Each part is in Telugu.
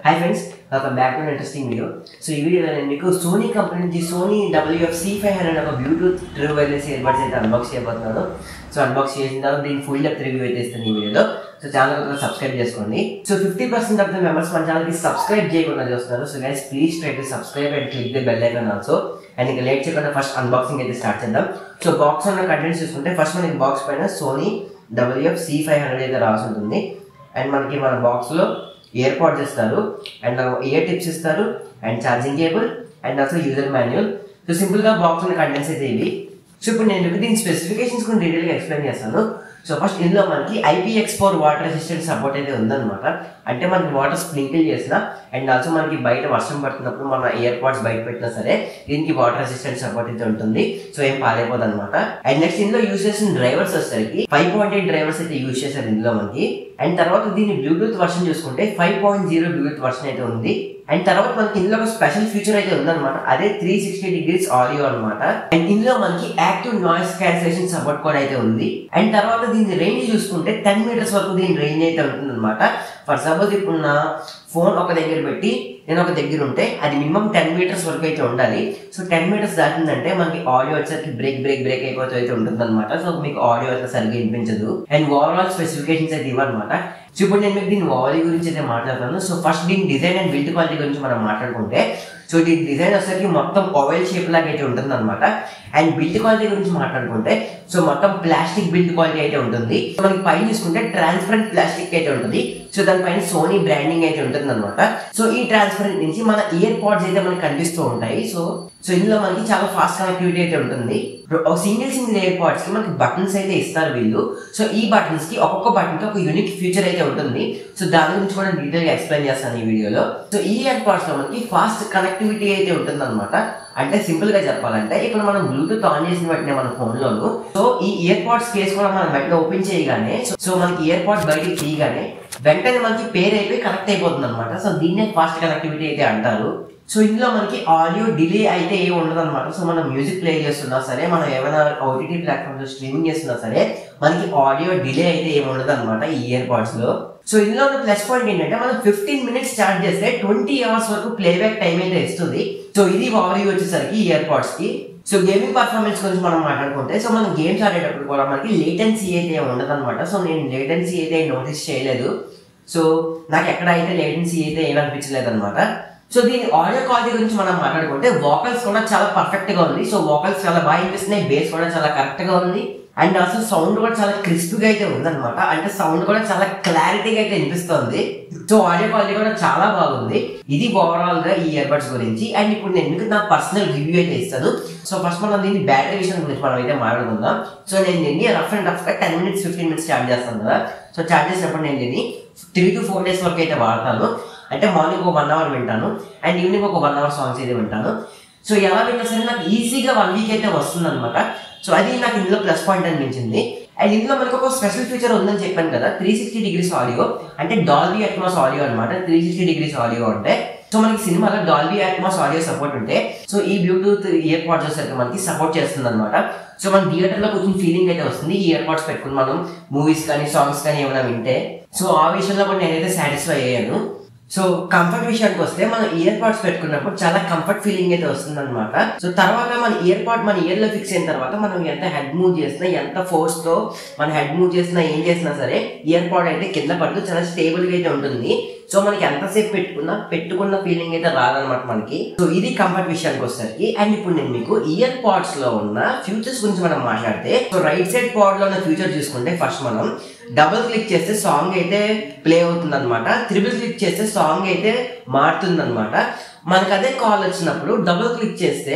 Hi friends, welcome back to an interesting video. So ఈ వీడియోలో నేను మీకు సోనీ కంపెనీ నుంచి సోనీ WF-C500 ఒక Bluetooth true wireless ear buds అయితే అన్బాక్స్ చేయబోతున్నాను. సో అన్బాక్స్ చేసిన తర్వాత దీని ఫుల్ డెప్త్ రివ్యూ అయితే ఇస్తాను ఈ వీడియోలో. సో ఛానల్ కూడా సబ్స్క్రైబ్ చేసుకోండి. సో 50% ఆఫ్ ద మెంబర్స్ మన ఛానల్కి సబ్స్క్రైబ్ చేయకుండా చూస్తున్నారు. So guys please try to subscribe and click the bell icon also. And ఇంకా లేట్ చేయకుండా ఫస్ట్ అన్బాక్సింగ్ అయితే స్టార్ట్ చేద్దాం. సో బాక్స్ ఉన్న కంటెంట్స్ చూసుకుంటే ఫస్ట్ మనకి బాక్స్ పైన సోనీ WF-C500 అయితే రాసి ఉంటుంది. అండ్ మనకి మన బాక్స్లో ఇయర్ పాడ్స్ ఇస్తారు అండ్ ఇయర్ టిప్స్ ఇస్తారు and charging cable and also user manual. So సింపుల్గా బాక్స్ ఉన్న కంటెంట్స్ అయితే ఇవి. సో ఇప్పుడు నేను దీని స్పెసిఫికేషన్స్ కూడా డీటెయిల్గా ఎక్స్ప్లెయిన్ చేస్తాను. సో ఫస్ట్ ఇందులో మనకి IPX4 వాటర్ రెసిస్టెంట్ సపోర్ట్ అయితే ఉందన్నమాట. అంటే మనకి వాటర్ స్ప్రింకిల్ చేసిన అండ్ ఆల్సో మనకి బయట వర్షం పడుతున్నప్పుడు మన ఇయర్ పాడ్స్ బయట పెట్టినా సరే దీనికి వాటర్ రెసిస్టెంట్ సపోర్ట్ అయితే ఉంటుంది. సో ఏం పాలైపోదు అనమాట. అండ్ నెక్స్ట్ ఇందులో యూజ్ చేసిన డ్రైవర్స్ వచ్చేసరికి 5.8 డ్రైవర్స్ అయితే యూజ్ చేశారు ఇందులో మనకి. అండ్ తర్వాత దీని బ్లూటూత్ వర్షన్ చూసుకుంటే 5.0 బ్లూటూత్ వర్షన్ అయితే ఉంది. అండ్ తర్వాత మనకి ఇందులో ఒక స్పెషల్ ఫీచర్ అయితే ఉందన్నమాట. అదే 360 డిగ్రీస్ ఆడియో అనమాట. అండ్ ఇందులో మనకి యాక్టివ్ నాయిస్ క్యాన్సిలేషన్ సపోర్ట్ కూడా అయితే ఉంది. అండ్ తర్వాత దీని రేంజ్ చూసుకుంటే 10 మీటర్స్ వరకు దీని రేంజ్ అయితే ఉంటుంది అనమాట. ఫర్ సపోజ్ ఇప్పుడు నా ఫోన్ ఒక దగ్గర పెట్టి నేను ఒక దగ్గర ఉంటే అది మినిమం 10 మీటర్స్ వరకు అయితే ఉండాలి. సో 10 మీటర్స్ దాటిందంటే మనకి ఆడియో వచ్చేసరికి బ్రేక్ అయిపోతూ అయితే ఉంటుంది అనమాట. సో మీకు ఆడియో అయితే సరిగ్గా వినిపించదు. అండ్ ఓవరాల్ స్పెసిఫికేషన్స్ అయితే ఇవ్వనమాట. సో ఇప్పుడు నేను మీకు దీని వాల్యూ గురించి అయితే మాట్లాడతాను. సో ఫస్ట్ దీని డిజైన్ అండ్ బిల్డ్ క్వాలిటీ గురించి మనం మాట్లాడుకుంటే సో దీని డిజైన్ వచ్చేసరికి మొత్తం ఓవెల్ షేప్ లాగా అయితే ఉంటుంది అనమాట. అండ్ బిల్డ్ క్వాలిటీ గురించి మాట్లాడుకుంటే సో మొత్తం ప్లాస్టిక్ బిల్డ్ క్వాలిటీ అయితే ఉంటుంది. మనకి పైన చూసుకుంటే ట్రాన్స్పరెంట్ ప్లాస్టిక్ అయితే ఉంటుంది. సో దానిపైన సోనీ బ్రాండింగ్ అయితే ఉంటుంది అనమాట. సో ఈ ట్రాన్స్పరెంట్ నుంచి మన ఇయర్ పాడ్స్ అయితే మనకి కనిపిస్తూ ఉంటాయి. సో ఇందులో మనకి చాలా ఫాస్ట్ కనెక్టివిటీ అయితే ఉంటుంది. సింగిల్ ఇయర్ పాడ్స్ కి మనకి బటన్స్ అయితే ఇస్తారు వీళ్ళు. సో ఈ బటన్స్ కి ఒక్కొక్క బటన్ కి ఒక యూనిక్ ఫీచర్ అయితే ఉంటుంది. సో దాని గురించి కూడా డీటెయిల్ గా ఎక్స్ప్లెయిన్ చేస్తాను ఈ వీడియోలో. సో ఈ ఇయర్ పాడ్స్ లో మనకి ఫాస్ట్ కనెక్టివిటీ అయితే ఉంటుంది అనమాట. అంటే సింపుల్ గా చెప్పాలంటే ఇప్పుడు మనం బ్లూటూత్ ఆన్ చేసిన వెంటనే మన ఫోన్ లోను సో ఈ ఇయర్ పాడ్స్ కేసు కూడా మనం వెంటనే ఓపెన్ చేయగానే సో మనకి ఇయర్ పాడ్స్ బయటికి తీయగానే వెంటనే మనకి పేర్ అయిపోయి కనెక్ట్ అయిపోతుంది అనమాట. సో దీన్నే ఫాస్ట్ కనెక్టివిటీ అయితే అంటారు. సో ఇందులో మనకి ఆడియో డిలే అయితే ఏమి ఉండదు అనమాట. సో మనం మ్యూజిక్ ప్లే చేస్తున్నా సరే మనం ఏమైనా OTT ప్లాట్ఫామ్స్ లో స్ట్రీమింగ్ చేస్తున్నా సరే మనకి ఆడియో డిలే అయితే ఏమి ఉండదు అనమాట ఈ ఇయర్ పాడ్స్ లో. సో ఇందులో ఉన్న ప్లస్ పాయింట్ ఏంటంటే మనం 15 మినిట్స్ ఛార్జ్ చేస్తే 20 అవర్స్ వరకు ప్లేబ్యాక్ టైం అయితే ఇస్తుంది. సో ఇది వాల్యూ వచ్చేసరికి ఇయర్ పాడ్స్ కి. సో గేమింగ్ పర్ఫార్మెన్స్ గురించి మనం మాట్లాడుకుంటే సో మనం గేమ్స్ ఆడేటప్పుడు కూడా మనకి లేటెన్సీ అయితే ఉండదు అనమాట. సో నేను లేటెన్సీ అయితే నోటీస్ చేయలేదు. సో నాకు ఎక్కడ అయితే లేటెన్సీ అయితే ఏమనిపించలేదు అనమాట. సో దీని ఆడియో క్వాలిటీ గురించి మనం మాట్లాడుకుంటే వోకల్స్ కూడా చాలా పర్ఫెక్ట్ గా ఉంది. సో వోకల్స్ చాలా బాగా వినిపిస్తున్నాయి. బేస్ కూడా చాలా కరెక్ట్ గా ఉంది. అండ్ అసలు సౌండ్ కూడా చాలా క్రిస్ప్గా అయితే ఉందన్నమాట. అంటే సౌండ్ కూడా చాలా క్లారిటీగా అయితే వినిపిస్తుంది. సో ఆడియో క్వాలిటీ కూడా చాలా బాగుంది. ఇది ఓవరాల్ గా ఈ ఇయర్ బడ్స్ గురించి. అండ్ ఇప్పుడు నేను మీకు నా పర్సనల్ రివ్యూ అయితే ఇస్తాను. సో ఫస్ట్ మనం దీని బ్యాటరీ విషయం గురించి మనం అయితే మాట్లాడుకుందాం. సో నేను దీన్ని రఫ్ అండ్ రఫ్ గా 10 మినిట్స్ 15 మినిట్స్ ఛార్జ్ చేస్తాను కదా. సో ఛార్జ్ చేసినప్పుడు నేను దీన్ని 3 to 4 డేస్ వరకు అయితే వాడతాను. అంటే మార్నింగ్ ఒక 1 అవర్ వింటాను అండ్ ఈవినింగ్ ఒక 1 అవర్ సాంగ్స్ అయితే వింటాను. సో ఎలా విన్నా సరే నాకు ఈజీగా 1 వీక్ అయితే వస్తుంది అనమాట. సో అది నాకు ఇందులో ప్లస్ పాయింట్ అనిపించింది. అండ్ ఇందులో మనకు ఒక స్పెషల్ ఫీచర్ ఉందని చెప్పాను కదా 360 డిగ్రీస్ ఆడియో. అంటే డాల్బీ అట్మాస్ ఆడియో అనమాట. 360 డిగ్రీస్ ఆడియో అంటే సో మనకి సినిమాలో డాల్బీ అట్మాస్ ఆడియో సపోర్ట్ ఉంటే సో ఈ బ్లూటూత్ ఇయర్ పాడ్స్ వచ్చేసరికి మనకి సపోర్ట్ చేస్తుంది అనమాట. సో మన థియేటర్ లో కొంచెం ఫీలింగ్ అయితే వస్తుంది ఈ ఇయర్ పాడ్స్ పెట్టుకుని మనం మూవీస్ కానీ సాంగ్స్ కానీ ఏమైనా వింటే. సో ఆ విషయంలో కూడా నేనైతే సాటిస్ఫై అయ్యాను. సో కంఫర్ట్ విషయానికి వస్తే మనం ఇయర్ పాడ్స్ పెట్టుకున్నప్పుడు చాలా కంఫర్ట్ ఫీలింగ్ అయితే వస్తుంది అనమాట. సో తర్వాత మన ఇయర్ పాడ్ మన ఇయర్ లో ఫిక్స్ అయిన తర్వాత మనం ఎంత హెడ్ మూవ్ చేసినా ఎంత ఫోర్స్ తో మన హెడ్ మూవ్ చేసినా ఏం చేసినా సరే ఇయర్ పాడ్ అయితే కింద పడుతూ చాలా స్టేబుల్ గా అయితే ఉంటుంది. సో మనకి ఎంతసేపు పెట్టుకున్న ఫీలింగ్ అయితే రాదనమాట మనకి. సో ఇది కంఫర్ట్ విషయానికి వచ్చేసరికి. అండ్ ఇప్పుడు నేను మీకు ఇయర్ పాడ్స్ లో ఉన్న ఫ్యూచర్స్ గురించి మనం మాట్లాడితే సో రైట్ సైడ్ పాడ్ లో ఉన్న ఫ్యూచర్ చూసుకుంటే ఫస్ట్ మనం డబుల్ క్లిక్ చేస్తే సాంగ్ అయితే ప్లే అవుతుంది అనమాట. ట్రిపుల్ క్లిక్ చేస్తే సాంగ్ అయితే మారుతుంది అనమాట. మనకు అదే కాల్ వచ్చినప్పుడు డబుల్ క్లిక్ చేస్తే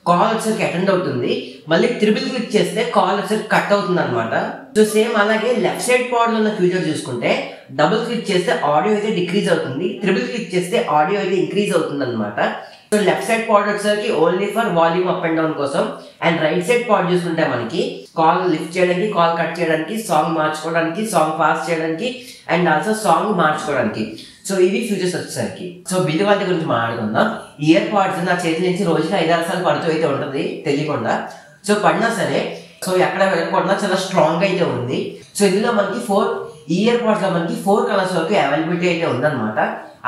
కాల్ వచ్చేసరికి అటెండ్ అవుతుంది. మళ్ళీ ట్రిపుల్ క్లిక్ చేస్తే కాల్ వచ్చేసరికి కట్ అవుతుంది అనమాట. సో సేమ్ అలాగే లెఫ్ట్ సైడ్ పాడ్ లో ఉన్న ఫ్యూచర్ చూసుకుంటే డబుల్ క్లిక్ చేస్తే ఆడియో అయితే డిక్రీజ్ అవుతుంది. ట్రిపుల్ క్లిక్ చేస్తే ఆడియో అయితే ఇంక్రీజ్ అవుతుంది అనమాట. సో లెఫ్ట్ సైడ్ పాడ్ వచ్చేసరికి only for volume up and down కోసం. అండ్ రైట్ సైడ్ పాడ్ చూసుకుంటే మనకి కాల్ లిఫ్ట్ చేయడానికి, కాల్ కట్ చేయడానికి, సాంగ్ మార్చుకోవడానికి, సాంగ్ పాస్ చేయడానికి అండ్ ఆల్సో సాంగ్ మార్చుకోవడానికి. సో ఇవి ఫ్యూచర్స్ వచ్చేసరికి. సో బిల్డ్ క్వాలిటీ గురించి మాట్లాడుకుందాం. ఇయర్ పాడ్స్ నా చేతి నుంచి రోజుకి 5-6 సార్లు పడుతూ అయితే ఉంటుంది తెలియకుండా. సో పడినా సరే సో ఎక్కడ వెళ్ళకుండా చాలా స్ట్రాంగ్ అయితే ఉంది. సో ఇందులో మనకి 4 ఈ ఇయర్ పాడ్స్ లో మనకి 4 కలర్స్ వరకు అవైలబిలిటీ అయితే ఉందన్నమాట.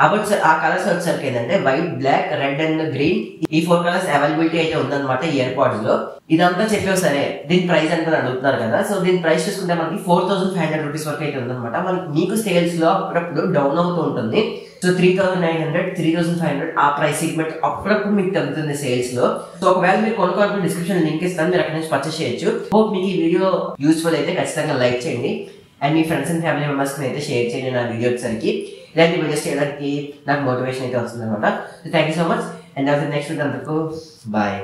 ఆ కలర్స్ వచ్చేసరికి ఏంటంటే white, black, red and green, ఈ 4 కలర్స్ అవైలబిలిటీ అయితే ఉందన్నమాట ఇయర్ పాడ్స్ లో. ఇదంతా చెప్పావు సరే, దీని ప్రైస్ ఎంత అడుగుతున్నారు కదా. సో దీని ప్రైస్ చూసుకుంటే మనకి 4500 రూపీస్ వరకు అయితే ఉందన్నమాట. మీకు సేల్స్ లో అప్పుడప్పుడు డౌన్ అవుతూ ఉంటుంది. సో 3900, 3500 ఆ ప్రైస్ సెగ్మెంట్ అప్పుడప్పుడు మీకు తగ్గుతుంది సేల్స్ లో. సో ఒకవేళ మీరు కొనుక్కోవాలంటే డిస్క్రిప్షన్ లింక్ ఇస్తాను, మీరు అక్కడ నుంచి పర్చేస్ చేయొచ్చు. హోప్ మీకు ఈ వీడియో యూస్ఫుల్ అయితే ఖచ్చితంగా లైక్ చేయండి and me friends and family members కి అయితే షేర్ చేయండి నా వీడియో వచ్చేసరికి. ఇలాంటి వీడియోస్ చేయడానికి నాకు మోటివేషన్ అయితే వస్తుంది అనమాట. Thank you so much and next video అంతకు బాయ్.